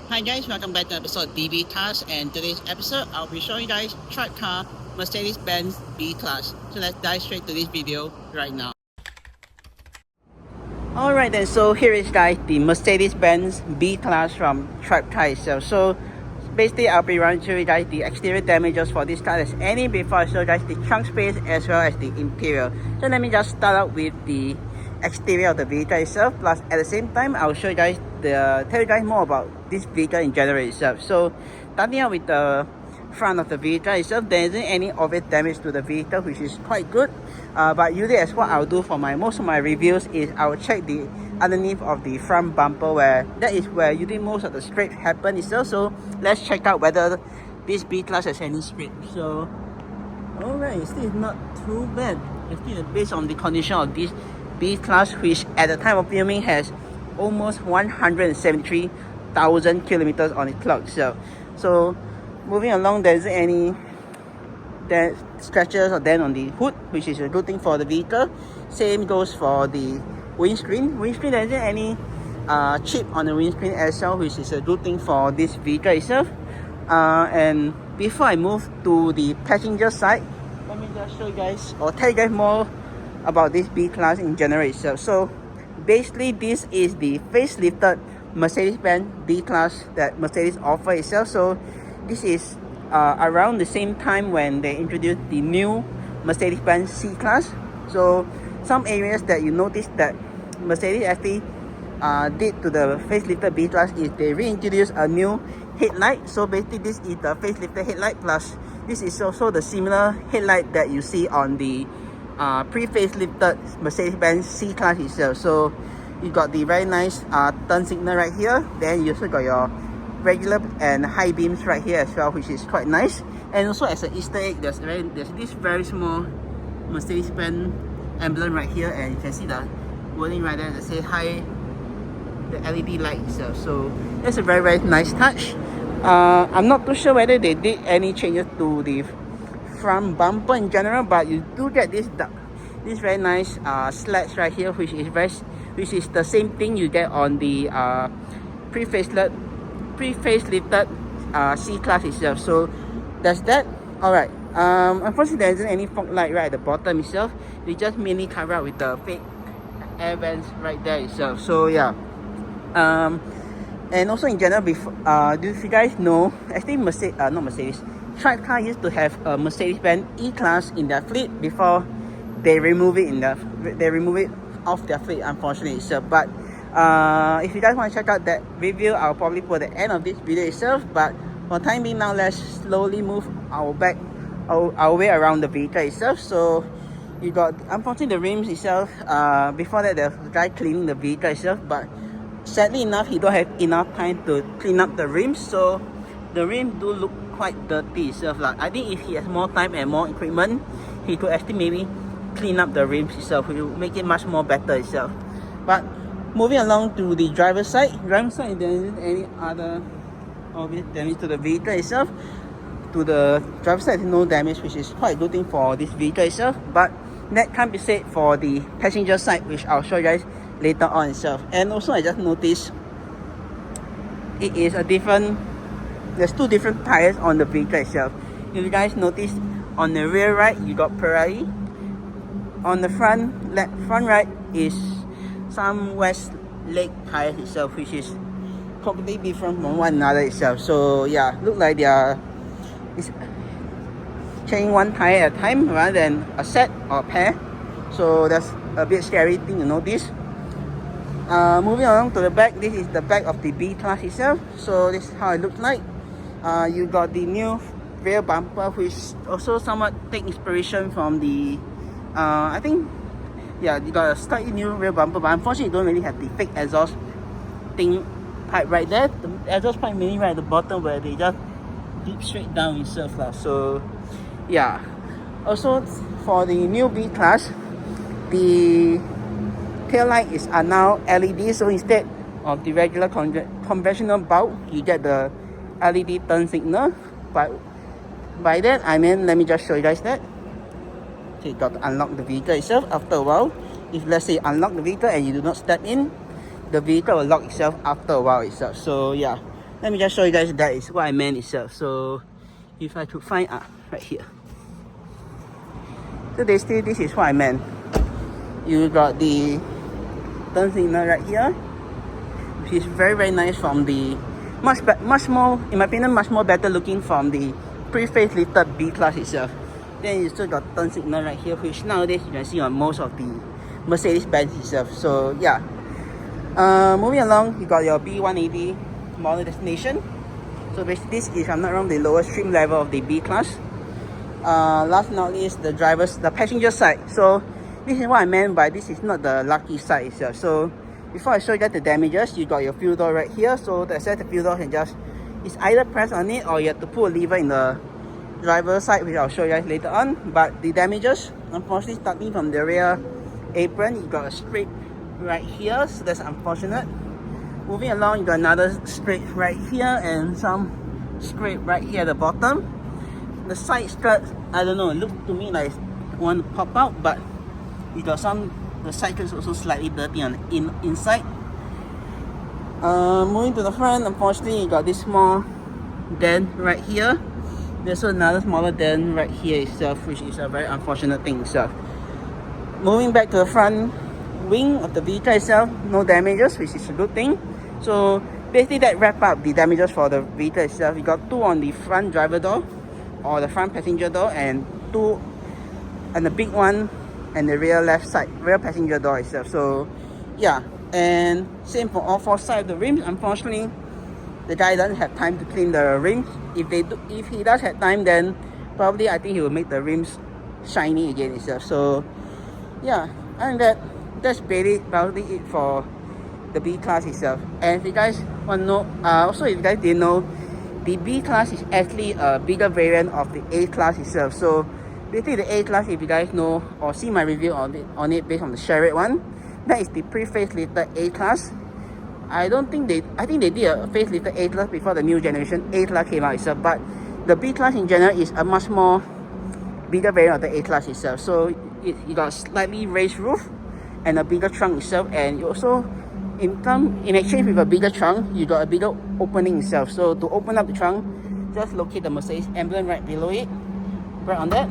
Hi guys, welcome back to episode DB Task, and today's episode I'll be showing you guys TribeCar Mercedes-Benz B-class. So let's dive straight to this video right now. Alright then, so here is guys the Mercedes-Benz B-class from TribeCar itself. So basically I'll be running through you guys the exterior damages for this car as any before I show you guys the trunk space as well as the interior. So let me just start out with the exterior of the vehicle itself, plus at the same time I'll show you guys tell you guys more about this vehicle in general itself. So starting out with the front of the vehicle itself, there isn't any obvious damage to the vehicle, which is quite good. But usually as what I'll do for most of my reviews is I'll check the underneath of the front bumper, where that is where usually most of the scrape happen itself. So let's check out whether this B-class has any scrape. So alright, still is not too bad. It's still based on the condition of this B-class, which at the time of filming has almost 173,000 kilometers on its clock. So moving along, there isn't any scratches or dent on the hood, which is a good thing for the vehicle. Same goes for the windscreen. There isn't any chip on the windscreen as well, which is a good thing for this vehicle itself. And before I move to the passenger side, let me just show you guys or tell you guys more about this B-class in general itself. So basically this is the facelifted Mercedes-Benz B-class that Mercedes offer itself. So this is around the same time when they introduced the new Mercedes-Benz C-class. So some areas that you notice that Mercedes actually did to the facelifted B-class is they reintroduced a new headlight. So basically this is the facelifted headlight, plus this is also the similar headlight that you see on the pre-facelifted Mercedes-Benz C-class itself. So you got the very nice turn signal right here. Then you also got your regular and high beams right here as well, which is quite nice. And also as an Easter egg, there's this very small Mercedes-Benz emblem right here, and you can see the wording right there that says hi, the LED light itself. So that's a very, very nice touch. I'm not too sure whether they did any changes to the front bumper in general, but you do get this very nice slats right here, which is the same thing you get on the pre-facelifted C-class itself. So that's that. Alright, unfortunately there isn't any fog light right at the bottom itself. They just mainly cover up with the fake air vents right there itself. So yeah, and also in general, before do you guys know, actually TribeCar used to have a Mercedes-Benz E-class in their fleet before they remove it off their fleet, unfortunately. So, but if you guys want to check out that review, I'll probably put at the end of this video itself. But for time being now, let's slowly move our way around the vehicle itself. So you got, unfortunately, the rims itself. Before that, there was a guy cleaning the vehicle itself, but sadly enough, he don't have enough time to clean up the rims. So the rims do look quite dirty itself. I think if he has more time and more equipment, he could actually maybe clean up the rims itself, which will make it much more better itself. But moving along to the driver's side, there isn't any other obvious damage to the vehicle itself. To the driver's side, no damage, which is quite a good thing for this vehicle itself. But that can't be said for the passenger side, which I'll show you guys later on itself. And also I just noticed it is there's two different tires on the vehicle itself. If you guys notice, on the rear right you got Pirelli, on the front right is some Westlake tires itself, which is completely different from one another itself. So yeah, look like they are changing one tire at a time rather than a set or a pair. So that's a bit scary thing to notice. Moving along to the back, this is the back of the B-class itself. So this is how it looks like. You got the new rear bumper, which also somewhat take inspiration from the I think, yeah, you got a slightly new rear bumper, but unfortunately you don't really have the fake exhaust thing pipe right there. The exhaust pipe mainly right at the bottom, where they just dip straight down itself. So yeah, also for the new B-class, the tail lights are now LED. So instead of the regular conventional bulb, you get the LED turn signal. But by that I mean, let me just show you guys that. So you got to unlock the vehicle itself after a while. If let's say you unlock the vehicle and you do not step in, the vehicle will lock itself after a while itself. So yeah, Let me just show you guys that is what I meant itself. So if I could find right here. So basically this is what I meant. You got the turn signal right here, which is very nice from the much more, in my opinion, much more better looking from the pre-facelifted B-class itself. Then you still got turn signal right here, which nowadays you can see on most of the Mercedes-Benz itself. So yeah, moving along, you got your B180 model destination. So basically this is, if I'm not wrong, the lowest trim level of the B-class. Last but not least, the passenger side. So this is what I meant by this is not the lucky side itself. So before I show you guys the damages, you got your fuel door right here. So to access the fuel door, you can just, it's either press on it or you have to pull a lever in the driver's side, which I'll show you guys later on. But the damages, unfortunately, starting from the rear apron, you got a scrape right here, so that's unfortunate. Moving along, you got another scrape right here and some scrape right here at the bottom. The side skirts, I don't know, it looked to me like one to pop out, but you got some, the side skirts also slightly dirty on the inside. Moving to the front, unfortunately, you got this small dent right here. There's also another smaller dent right here itself, which is a very unfortunate thing itself. Moving back to the front wing of the vehicle itself, no damages, which is a good thing. So basically that wrap up the damages for the vehicle itself. You got 2 on the front driver door or the front passenger door, and 2 and the big one and the rear left side, rear passenger door itself. So yeah, and same for all 4 sides of the rims. Unfortunately, the guy doesn't have time to clean the rims. If he does have time, then probably I think he will make the rims shiny again itself. So yeah, and that's probably it for the B-class itself. And if you guys want to know, also if you guys didn't know, the B-class is actually a bigger variant of the A-class itself. So basically the A-class, if you guys know or see my review on it based on the Chariot one, that is the pre-facelifted A-class. I think they did a facelifted A-class before the new generation A-class came out itself, but the B-class in general is a much more bigger variant of the A-class itself. So you got slightly raised roof and a bigger trunk itself, and you also in exchange with a bigger trunk, you got a bigger opening itself. So to open up the trunk, just locate the Mercedes emblem right below it, right on that,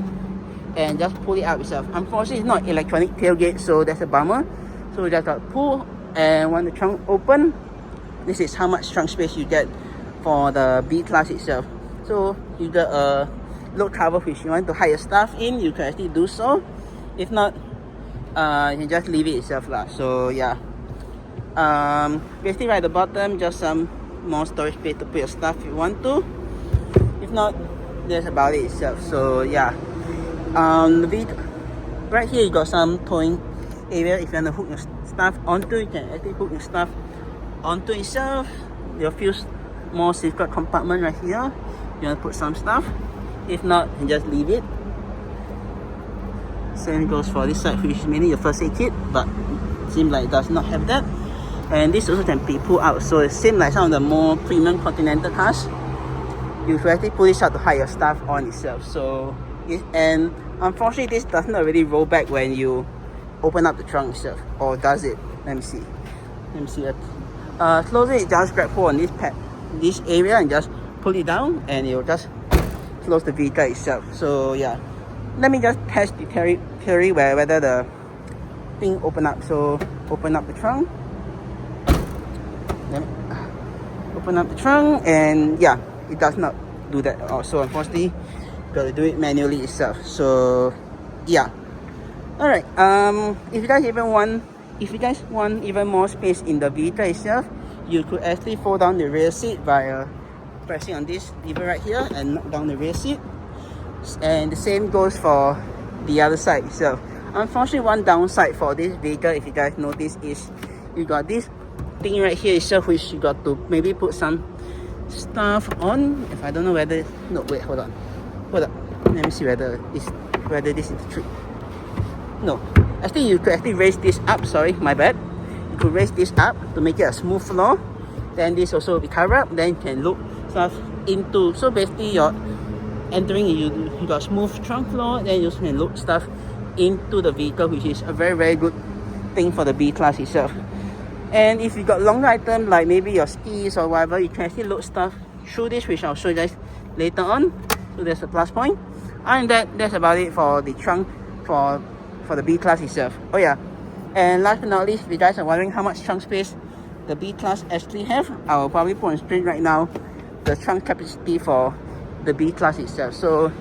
and just pull it out itself. Unfortunately, it's not electronic tailgate, so that's a bummer. So we just got to pull, and when the trunk open, this is how much trunk space you get for the B-class itself. So you got a load cover which you want to hide your stuff in, you can actually do so. If not, you can just leave it itself lah. So yeah, basically right at the bottom, just some more storage space to put your stuff if you want to. If not, that's about it itself. So yeah, right here you got some towing area. If you want to hook your stuff onto, you can actually hook your stuff onto itself. There are a few more secret compartment right here. You want to put some stuff. If not, you can just leave it. Same goes for this side, which is mainly your first aid kit, but it seems like it does not have that. And this also can be pulled out, so it seems like some of the more premium Continental cars, you should actually pull this out to hide your stuff on itself. So and unfortunately this does not really roll back when you open up the trunk itself, or does it? Let me see it. Close it, just grab hold on this area and just pull it down, and it will just close the vehicle itself. So yeah, let me just test the theory whether the thing open up. So open up the trunk, open up the trunk, and yeah, it does not do that at all. So unfortunately, gotta do it manually itself. So yeah, all right. If you guys want even more space in the vehicle itself, you could actually fold down the rear seat by pressing on this lever right here and knock down the rear seat. And the same goes for the other side itself. Unfortunately, one downside for this vehicle, if you guys notice, is you got this thing right here itself, which you got to maybe put some stuff on. If I don't know whether, no, wait, hold up, let me see whether this is the trick. No, I think you could actually raise this up. Sorry, my bad. You could raise this up to make it a smooth floor. Then this also will be covered up. Then you can look stuff into. So basically, you're entering, you got smooth trunk floor. Then you can look stuff into the vehicle, which is a very good thing for the B-class itself. And if you got longer item like maybe your skis or whatever, you can actually load stuff through this, which I'll show you guys later on. So there's a plus point. And that's about it for the trunk for the B-class itself. Oh yeah, and last but not least, if you guys are wondering how much trunk space the B-class actually have, I will probably put on screen right now the trunk capacity for the B-class itself. So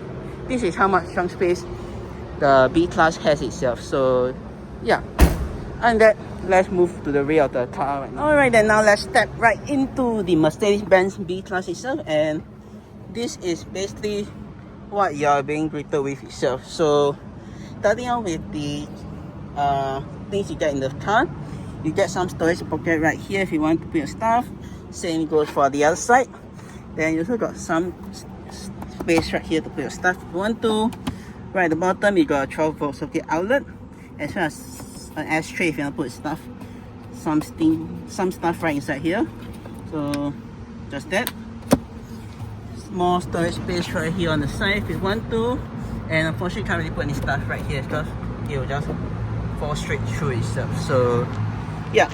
this is how much trunk space the B-class has itself. So yeah, and let's move to the rear of the car right now. Alright, then now let's step right into the Mercedes-Benz B-class itself, and this is basically what you're being greeted with itself. So starting out with the things you get in the car, you get some storage pocket right here if you want to put your stuff. Same goes for the other side. Then you also got some space right here to put your stuff if you want to. Right at the bottom, you got a 12-volt socket outlet, as well as an ashtray if you want to put stuff, some stuff right inside here. So just that. Small storage space right here on the side if you want to, and unfortunately you can't really put any stuff right here because it will just fall straight through itself. So yeah,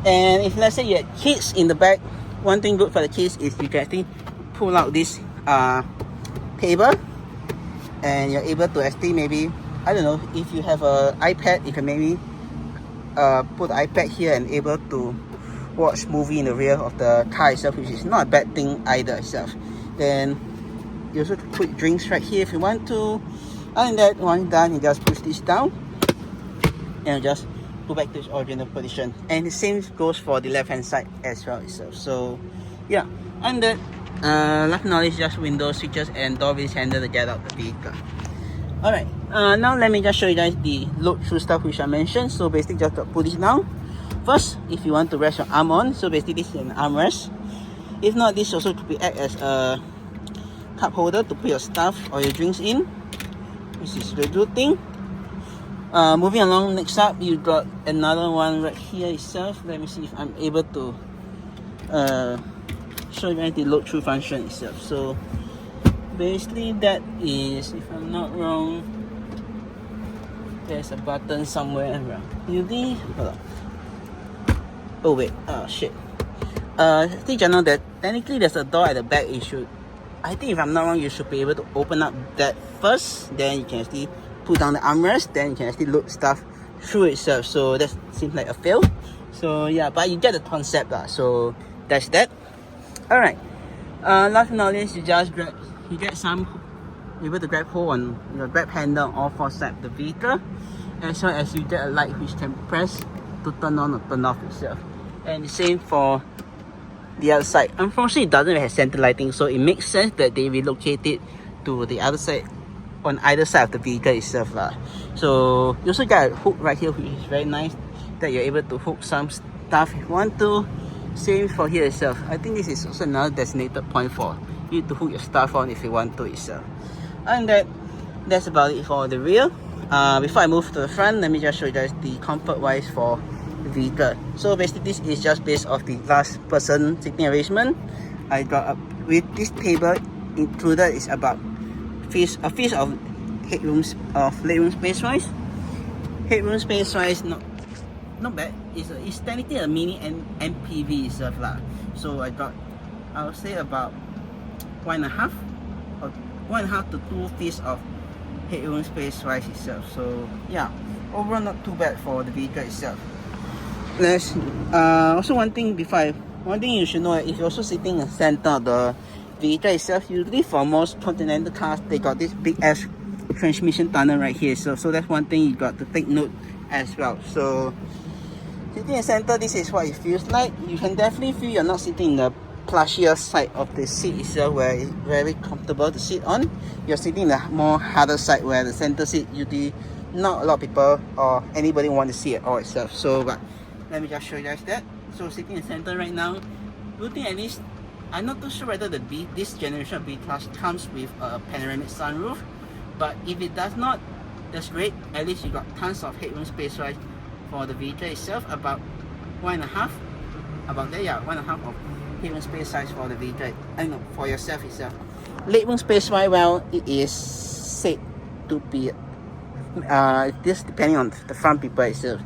and if let's say you have kids in the back, one thing good for the kids is you can actually pull out this table, and you're able to actually maybe, I don't know, if you have a iPad, you can maybe put the iPad here and able to watch movie in the rear of the car itself, which is not a bad thing either itself. Then you also put drinks right here if you want to. And that one done, you just push this down and just go back to its original position. And the same goes for the left hand side as well itself. So yeah, and that last now is just window switches and door release handle to get out the vehicle. Alright, now let me just show you guys the load through stuff which I mentioned. So basically just put this down. First, if you want to rest your arm on, so basically this is an armrest. If not, this also could be act as a cup holder to put your stuff or your drinks in. This is the good thing. Moving along, next up you got another one right here itself. Let me see if I'm able to show you guys the load through function itself. So basically that is, if I'm not wrong, there's a button somewhere around. Hold on. Oh wait, oh shit. I think I know that technically there's a door at the back. I think if I'm not wrong, you should be able to open up that first, then you can actually pull down the armrest, then you can actually load stuff through itself. So that seems like a fail. So yeah, but you get the concept so that's that. Alright, last but not least, you get able to grab hold on your grab handle on all four sides of the vehicle, as well as you get a light which can press to turn on or turn off itself. And the same for the other side. Unfortunately, it doesn't have center lighting, so it makes sense that they relocate it to the other side, on either side of the vehicle itself. So you also got a hook right here, which is very nice, that you're able to hook some stuff if you want to. Same for here itself. I think this is also another designated point for you to hook your stuff on if you want to itself. And that's about it for the rear. Before I move to the front, let me just show you guys the comfort wise for the vehicle. So basically this is just based off the last person sitting arrangement. I got with this table included is about a piece of legroom space wise. Headroom space wise, not bad. It's technically a mini MPV itself So I would say about 1.5 to 2 feet of headroom space wise itself. So yeah, overall not too bad for the vehicle itself. Let's also one thing you should know, if you're also sitting in the center of the vehicle itself, usually for most continental cars they got this big ass transmission tunnel right here. So that's one thing you got to take note as well. So sitting in the center, this is what it feels like. You can definitely feel you're not sitting in the plushier side of the seat itself, where it's very comfortable to sit on. You're sitting in the more harder side, where the center seat usually not a lot of people or anybody want to see at all itself. So but let me just show you guys that. So sitting in the center right now, good thing at least, I'm not too sure whether this generation of B-class comes with a panoramic sunroof, but if it does not, that's great. At least you got tons of headroom space right for the vehicle itself, about 1.5, about there, yeah, 1.5 of headroom space size for the vehicle, I know, for yourself itself. Legroom space wise, well, it is said to be this depending on the front people itself.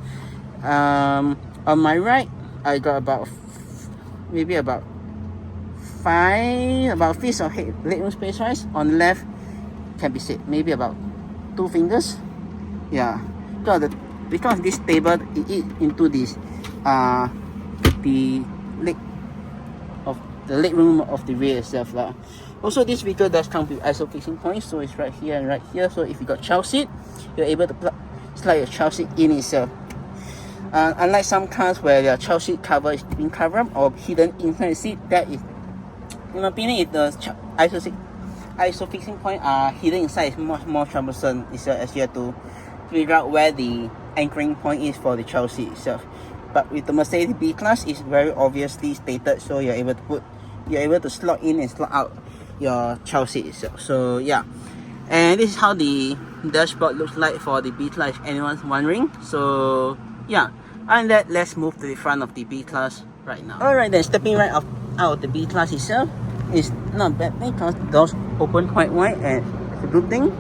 On my right, I got about maybe about fist of legroom space wise. On the left can be said maybe about 2 fingers. Yeah, because this table it eats into this the leg room of the rear itself lah. Also, this vehicle does come with ISO fixing points, so it's right here and right here. So if you got child seat, you're able to slide your child seat in itself. Unlike some cars where their child seat cover is being covered up or hidden inside the seat, that is, in my opinion, if the ISO fixing point are hidden inside, it's much more troublesome itself, as you have to figure out where the anchoring point is for the child seat itself. But with the Mercedes B-class, it's very obviously stated, so you're able to slot in and slot out your child seat itself. So yeah, and this is how the dashboard looks like for the B-class, if anyone's wondering. So yeah, and that, let's move to the front of the B-class right now. Alright then, stepping right out of the B-class itself is not bad thing because doors open quite wide and it's a good thing.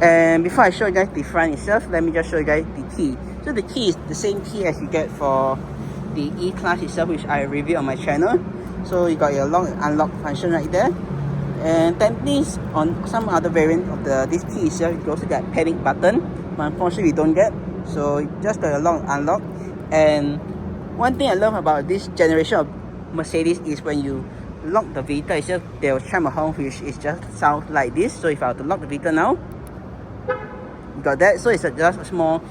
And before I show you guys the front itself, let me just show you guys the key. So the key is the same key as you get for the E-class itself, which I reviewed on my channel. So you got your lock and unlock function right there. And technically on some other variant of this key itself, you also get panic button, but unfortunately we don't get. So you just got your lock and unlock. And one thing I love about this generation of Mercedes is when you lock the vehicle itself, they will chime a horn, which is just sound like this. So if I were to lock the vehicle now, you got that. So it's just a small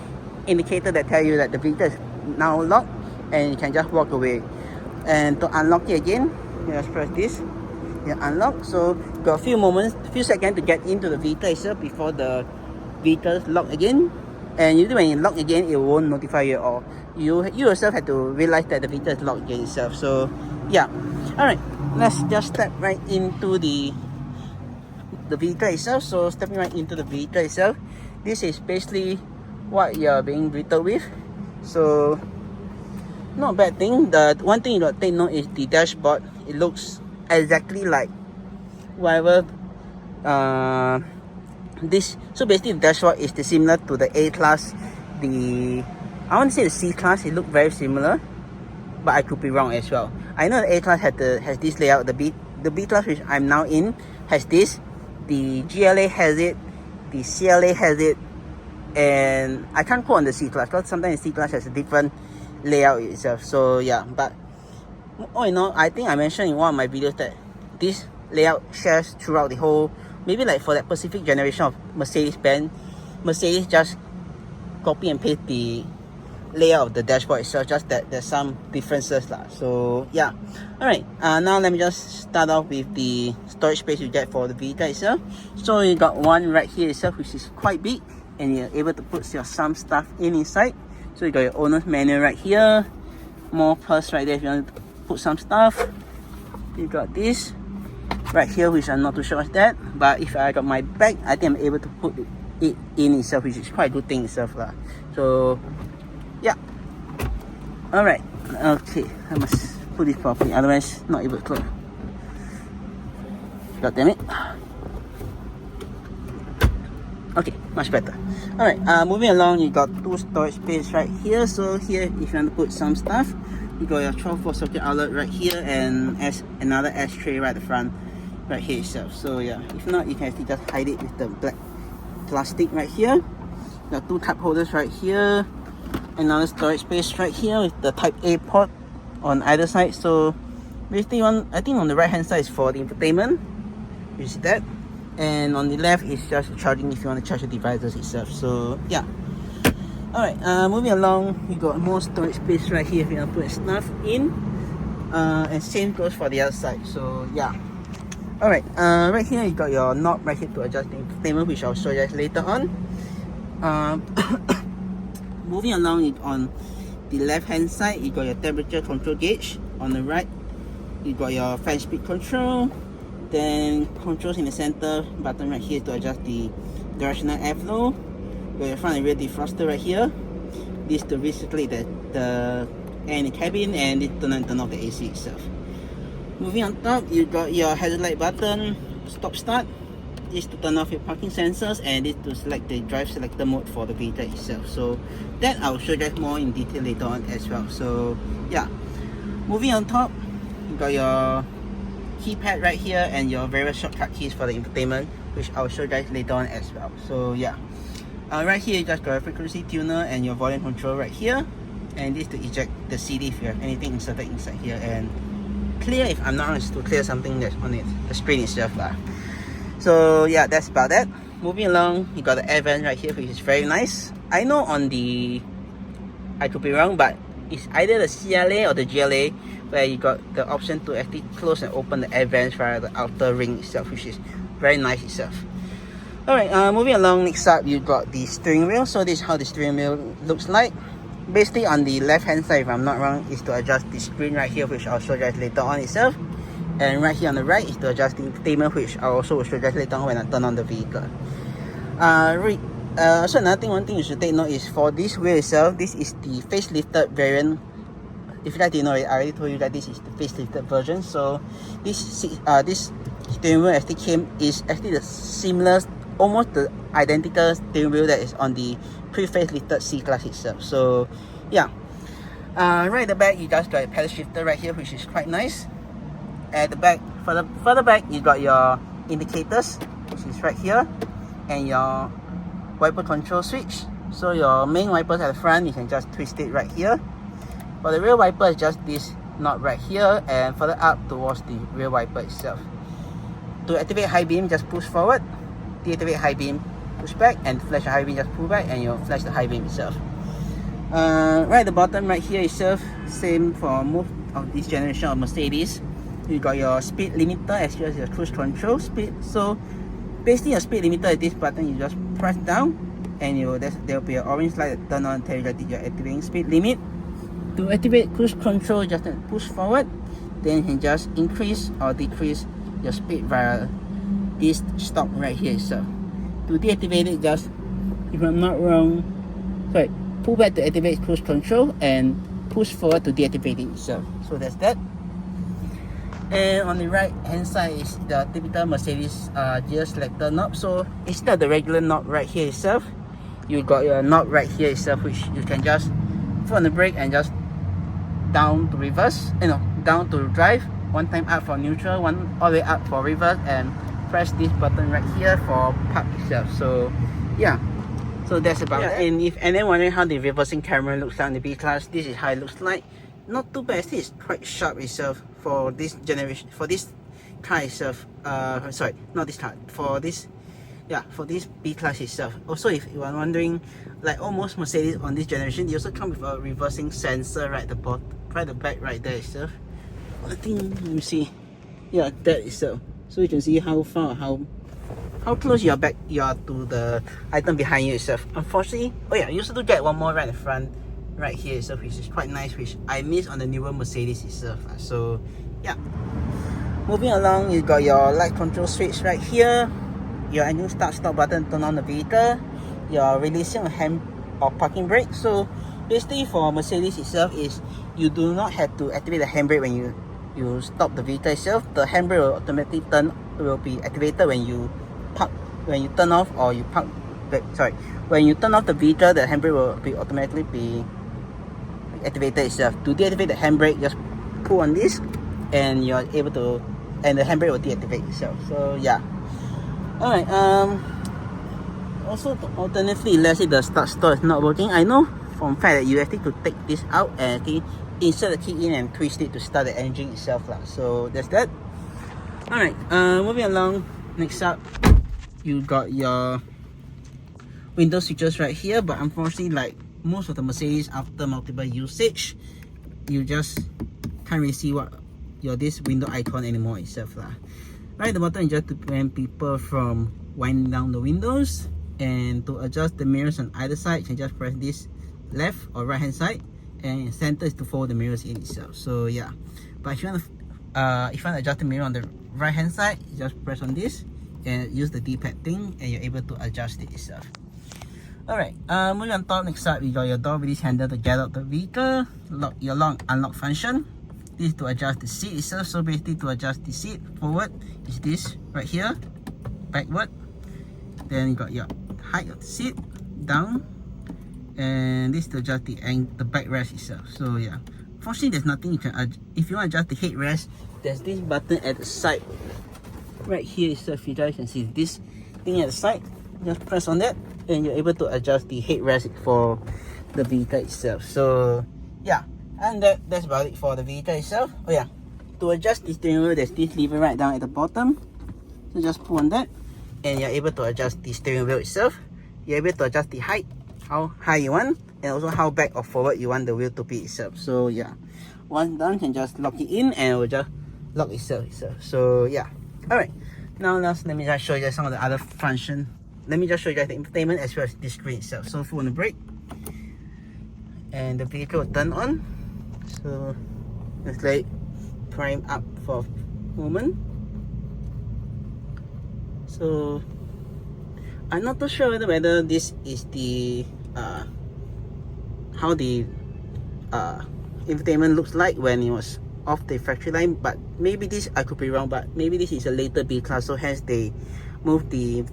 indicator that tell you that the vehicle is now locked and you can just walk away. And to unlock it again, you just press this, you unlock. So you got a few seconds to get into the vehicle itself before the vehicle is locked again. And usually when you lock again, it won't notify you at all. You yourself have to realize that the vehicle is locked again itself. So yeah, alright, let's just step right into the vehicle itself. So stepping right into the vehicle itself, this is basically what you're being greeted with. So not a bad thing. The one thing you got to take note is the dashboard. It looks exactly like whatever this. So basically the dashboard is similar to the A-class. I want to say the C-class, it looked very similar, but I could be wrong as well. I know the A-class has this layout. The B-class, which I'm now in, has this. The GLA has it. The CLA has it. And I can't quote on the C-class because sometimes the C-class has a different layout itself. So yeah, but all in all, I think I mentioned in one of my videos that this layout shares throughout the whole, maybe like for that specific generation of Mercedes-Benz, Mercedes just copy and paste the layout of the dashboard itself, just that there's some differences lah. So yeah, alright, now let me just start off with the storage space you get for the vehicle itself. So you got one right here itself, which is quite big, and you're able to put some stuff inside. So you got your owner's manual right here, more purse right there if you want to put some stuff. You got this right here, which I'm not too sure what's that, but if I got my bag, I think I'm able to put it in itself, which is quite a good thing itself lah. So yeah, alright, okay, I must put it properly, otherwise not able to close. God damn it. Okay, much better. Alright, moving along, you got two storage space right here. So here, if you want to put some stuff, you got your 12-volt socket outlet right here, and another ashtray right at the front right here itself. So yeah, if not, you can actually just hide it with the black plastic right here. You got two cup holders right here, another storage space right here with the type A port on either side. So basically, I think on the right hand side is for the infotainment, you see that, and on the left is just charging if you want to charge the devices itself. So yeah, alright, moving along, you got more storage space right here if you want to put stuff in, and same goes for the other side. So yeah, alright, right here you got your knob right here to adjust the infotainment, which I'll show you guys later on. Moving along, on the left hand side you got your temperature control gauge. On the right you got your fan speed control, then controls in the center button right here to adjust the directional airflow. You got your front and rear defroster right here. This to recirculate the air in the cabin, and it turn on and turn off the AC itself. Moving on top, you got your headlight button, stop start, is to turn off your parking sensors, and this to select the drive selector mode for the vehicle itself. So that I'll show you guys more in detail later on as well. So yeah, moving on top, you got your keypad right here and your various shortcut keys for the infotainment, which I'll show you guys later on as well. So yeah, right here you just got a frequency tuner and your volume control right here, and this to eject the CD if you have anything inserted inside here, and clear, if I'm not wrong, is to clear something that's on it, the screen itself. So yeah, that's about that. Moving along, you got the air vent right here, which is very nice. I know on the, I could be wrong, but it's either the CLA or the GLA where you got the option to actually close and open the air vents via the outer ring itself, which is very nice itself. Alright, moving along, next up you got the steering wheel. So this is how the steering wheel looks like. Basically on the left hand side, if I'm not wrong, is to adjust the screen right here, which I'll show you guys later on itself. And right here on the right is to adjust the infotainment, which I also will show you guys later on when I turn on the vehicle. So one thing you should take note is for this wheel itself, this is the facelifted variant. If you guys didn't know it, I already told you that this is the facelifted version. So this steering wheel actually is actually the similar, almost the identical steering wheel that is on the pre-facelifted C-class itself. So yeah, right at the back you just got a pedal shifter right here, which is quite nice. At the back, further back, you got your indicators, which is right here, and your wiper control switch. So your main wipers at the front, you can just twist it right here. For the rear wiper, is just this knot right here, and further up towards the rear wiper itself. To activate high beam, just push forward. Deactivate high beam, push back, and flash the high beam, just pull back, and you'll flash the high beam itself. Right at the bottom right here itself, same for most of this generation of Mercedes. You got your speed limiter as well as your cruise control speed. So basically your speed limiter is this button, you just press down and there'll be an orange light that turn on to tell you that you're activating speed limit. To activate cruise control, just push forward, then you can just increase or decrease your speed via this stop right here itself. To deactivate it, just, if I'm not wrong, sorry, pull back to activate cruise control and push forward to deactivate it itself. So that's that. And on the right hand side is the typical Mercedes gear selector knob. So instead of the regular knob right here itself, you got your knob right here itself, which you can just put on the brake and just down to reverse, down to drive, one time up for neutral, one all the way up for reverse, and press this button right here for park itself. So yeah, so that's about it. And if anyone wondering how the reversing camera looks like on the B-class, this is how it looks like. Not too bad, it's quite sharp itself for this generation, for this car itself. Sorry, not this car, for this B-class itself. Also, if you are wondering, like almost Mercedes on this generation, they also come with a reversing sensor right at the bottom, right at the back right there itself. I think, let me see, yeah, that itself. So you can see how far, how close you are to the item behind you itself. Unfortunately, oh yeah, you also do get one more right in the front right here itself, which is quite nice, which I miss on the newer Mercedes itself. So yeah, moving along, you got your light control switch right here, your engine start-stop button, turn on the vehicle, your releasing hand or parking brake. So basically for Mercedes itself is you do not have to activate the handbrake when you stop the vehicle itself. The handbrake will automatically will be activated when you park, when you turn off or you park. Sorry, when you turn off the vehicle, the handbrake will be automatically be activated itself. To deactivate the handbrake, just pull on this and you're able to, and the handbrake will deactivate itself. So yeah. Alright, also alternatively, let's say the start stop is not working, I know from fact that you actually to take this out and actually insert the key in and twist it to start the engine itself. So that's that. Alright, moving along, next up you got your window switches right here, but unfortunately, like most of the Mercedes, after multiple usage, you just can't really see what this window icon anymore itself. Right at the bottom is just to prevent people from winding down the windows, and to adjust the mirrors on either side, you can just press this left or right hand side, and center is to fold the mirrors in itself. So yeah, but if you want to adjust the mirror on the right hand side, you just press on this and use the D-pad thing, and you're able to adjust it itself. Alright, moving on top, next up, you got your door release handle to get out the vehicle, your lock unlock function. This is to adjust the seat itself. So basically to adjust the seat forward is this right here, backward. Then you got your height of the seat, down, and this to adjust the backrest itself. So yeah, fortunately there's nothing you can adjust. If you want to adjust the headrest, there's this button at the side right here itself. You guys can see this thing at the side. Just press on that and you're able to adjust the headrest for the vehicle itself. So yeah, and that's about it for the vehicle itself. Oh yeah, to adjust the steering wheel, there's this lever right down at the bottom. So just pull on that and you're able to adjust the steering wheel itself. You're able to adjust the height, how high you want, and also how back or forward you want the wheel to be itself. So yeah, once done, you can just lock it in and it will just lock itself. So yeah, alright, now let me just show you guys some of the other function. Let me just show you guys the infotainment as well as the screen itself. So full on the brake and the vehicle will turn on. So let's let it prime up for a moment. So I'm not too sure whether this is the how the infotainment looks like when it was off the factory line, but maybe this, I could be wrong, but maybe this is a later B-class, so hence they moved the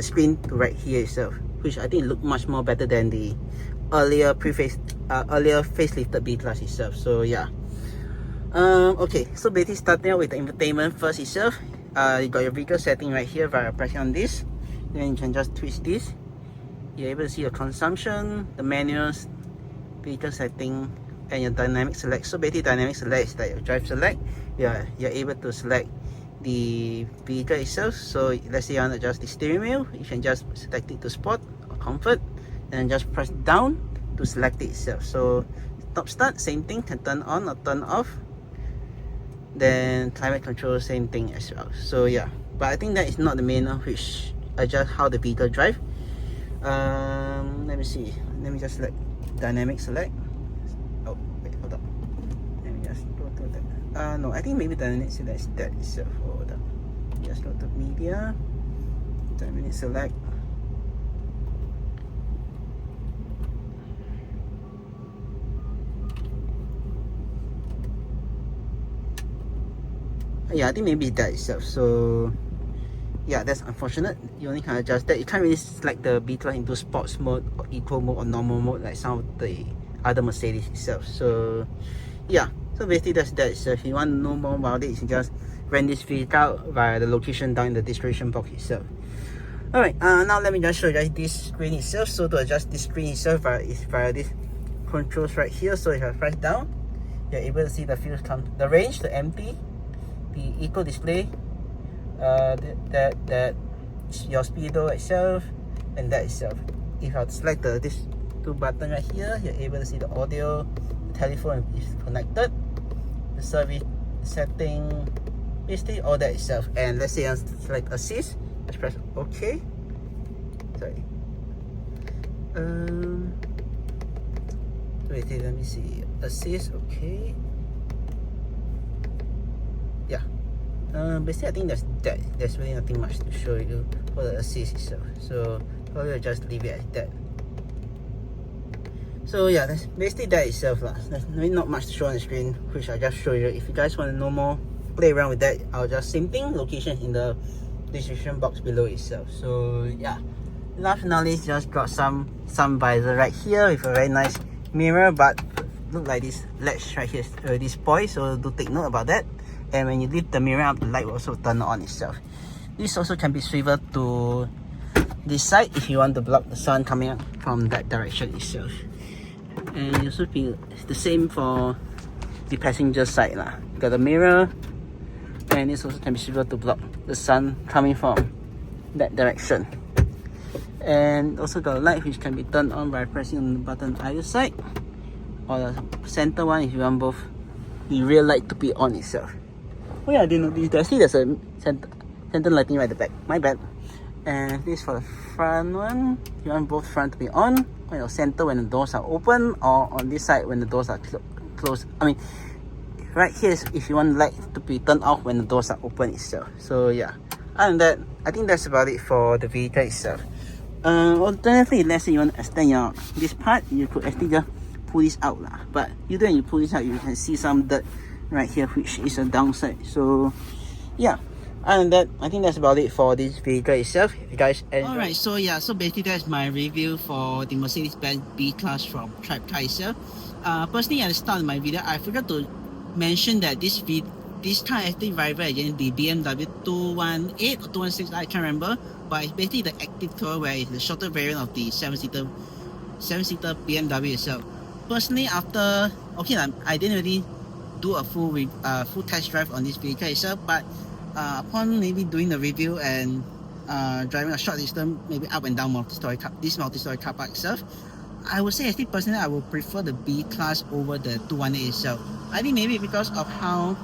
screen to right here itself, which I think looked much more better than the earlier facelifted B-class itself. So yeah, okay, so basically starting out with the infotainment first itself. You got your vehicle setting right here by pressing on this. Then you can just twist this. You're able to see your consumption, the manuals, vehicle setting, and your dynamic select. So basically dynamic select is like your drive select. You're able to select the vehicle itself. So let's say you want to adjust the steering wheel, you can just select it to sport or comfort and just press down to select it itself. So top start, same thing, can turn on or turn off. Then climate control, same thing as well. So yeah, but I think that is not the main one, which adjust how the vehicle drive. Let me see, let me just select dynamic select. Oh wait, hold up, let me just go to that. No, I think maybe dynamic select is that itself. Hold up, just go to media, dynamic select. Yeah, I think maybe that itself. So yeah, that's unfortunate. You only can adjust that. You can't really select the B-class into sports mode or eco mode or normal mode like some of the other Mercedes itself. So yeah, so basically that's that itself. If you want to know more about it, you can just rent this vehicle out via the location down in the description box itself. Alright, now let me just show you guys this screen itself. So to adjust this screen itself via this controls right here. So if I press down, you're able to see the fuel count, the range, the empty, the eco display, that your speedo itself, and that itself. If I select this two button right here, you're able to see the audio, the telephone is connected, the service setting, basically all that itself. And let's say I select assist, let's press OK. Sorry. Wait, let me see. Assist, okay. Yeah. Basically I think there's really nothing much to show you for the assist itself. So probably I'll just leave it at that. So yeah, that's basically that itself lah. There's really not much to show on the screen, which I'll just show you. If you guys want to know more, play around with that, I'll just same thing, location in the description box below itself. So yeah, last but not least, just got some visor right here with a very nice mirror, but look like this latch right here is already spoiled, so do take note about that. And when you lift the mirror up, the light will also turn on itself. This also can be swiveled to this side if you want to block the sun coming up from that direction itself. And it also be the same for the passenger side lah. Got the mirror, and this also can be swiveled to block the sun coming from that direction. And also got a light which can be turned on by pressing on the button either side, or the center one if you want both the rear light to be on itself. Oh yeah, I didn't notice. I see there's a center lighting right at the back. My bad. And this for the front one. You want both front to be on your center when the doors are open, or on this side when the doors are closed. I mean, right here is if you want light to be turned off when the doors are open itself. So yeah, other than that, I think that's about it for the vehicle itself. Alternatively, let's say you want to extend this part, you could actually just pull this out lah. But when you pull this out, you can see some dirt right here, which is a downside. So yeah, And that, I think that's about it for this vehicle itself. If you guys enjoy. Alright, so yeah, so basically that's my review for the Mercedes-Benz B-class from TribeCar itself. Personally, at the start of my video, I forgot to mention that this car actually rival against the BMW 218 or 216, I can't remember, but it's basically the active tour, where it's the shorter variant of the 7-seater BMW itself. Personally, after I didn't really do a full test drive on this vehicle itself, but upon maybe doing the review and driving a short distance, maybe up and down this multi-story car park itself, I would say actually personally I would prefer the B-class over the 218 itself. I think maybe because of how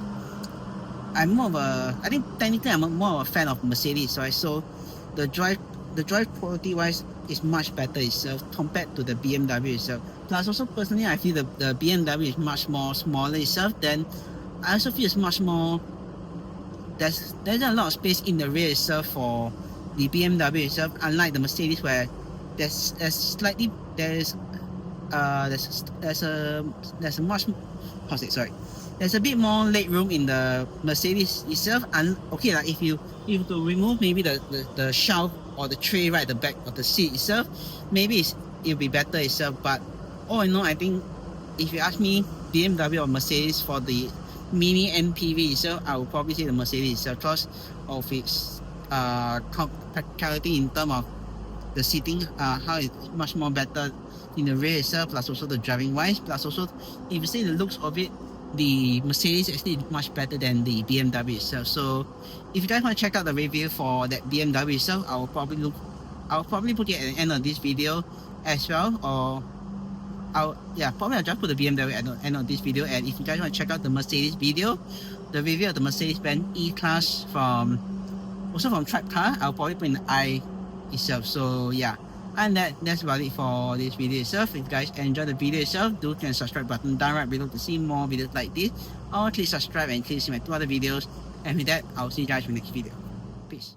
I'm more of a, I think technically I'm more of a fan of Mercedes, right? So the drive quality wise is much better itself compared to the BMW itself. Plus also personally I feel the BMW is much more smaller itself. Then I also feel it's much more, there's a lot of space in the rear itself for the BMW itself, unlike the Mercedes where there's a bit more leg room in the Mercedes itself. And okay, like if you to remove maybe the shelf or the tray right at the back of the seat itself, maybe it'll be better itself. But all in all, I think if you ask me BMW or Mercedes for the mini MPV itself, I would probably say the Mercedes itself because of its practicality in terms of the seating, how it's much more better in the rear itself, plus also the driving wise, plus also if you see the looks of it, the Mercedes actually is much better than the BMW itself. So if you guys want to check out the review for that BMW itself, I'll probably put it at the end of this video as well, or I'll just put the BMW at the end of this video. And if you guys want to check out the Mercedes video, the review of the Mercedes-Benz E-class from TribeCar, I'll probably put in the I itself. So yeah, and that's about it for this video itself. If you guys enjoyed the video itself, do click the subscribe button down right below to see more videos like this, or click subscribe and click see my 2 other videos. And with that, I'll see you guys in the next video. Peace.